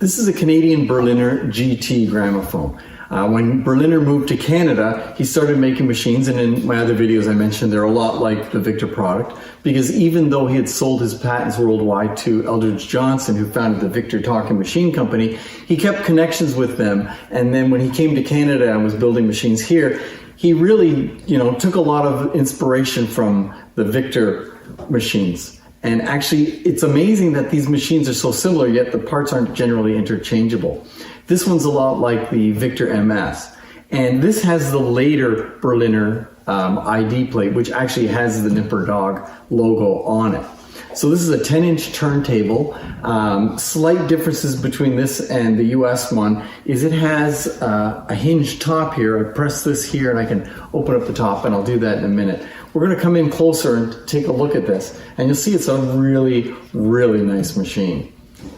This is a Canadian Berliner GT gramophone. When Berliner moved to Canada, he started making machines, and in my other videos I mentioned they're a lot like the Victor product, because even though he had sold his patents worldwide to Eldridge Johnson, who founded the Victor Talking Machine Company, he kept connections with them, and then when he came to Canada and was building machines here, he really, took a lot of inspiration from the Victor machines. And actually, it's amazing that these machines are so similar, yet the parts aren't generally interchangeable. This one's a lot like the Victor MS. And this has the later Berliner ID plate, which actually has the Nipper Dog logo on it. So this is a 10-inch turntable. Slight differences between this and the US one is it has a hinged top here. I press this here and I can open up the top, and I'll do that in a minute. We're going to come in closer and take a look at this, and you'll see it's a really, really nice machine.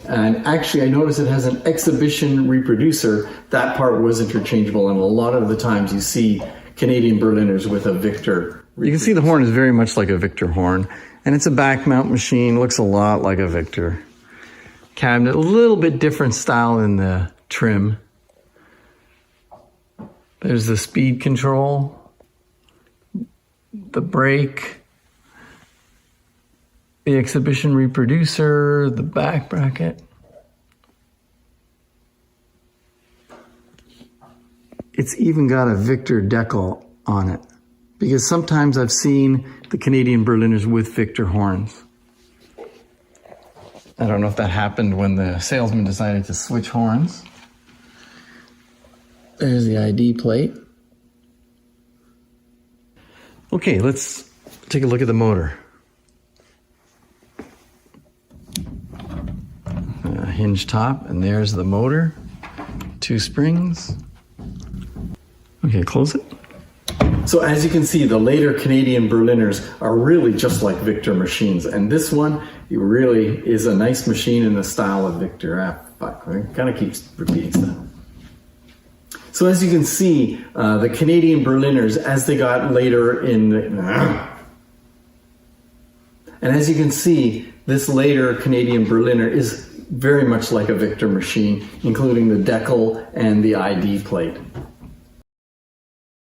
And actually, I noticed it has an exhibition reproducer. That part was interchangeable, and a lot of the times you see Canadian Berliners with a Victor. You can see the horn is very much like a Victor horn, and it's a back mount machine, looks a lot like a Victor. Cabinet, a little bit different style in the trim. There's the speed control, the brake, the exhibition reproducer, the back bracket. It's even got a Victor decal on it, because sometimes I've seen the Canadian Berliners with Victor horns. I don't know if that happened when the salesman decided to switch horns. There's the ID plate. Okay, let's take a look at the motor. Hinge top, and there's the motor. 2 springs. Okay, close it. So as you can see, the later Canadian Berliners are really just like Victor machines, and this one really is a nice machine in the style of Victor. It kind of keeps repeating stuff. So as you can see, the Canadian Berliners, as they got later in the... And as you can see, this later Canadian Berliner is very much like a Victor machine, including the decal and the ID plate.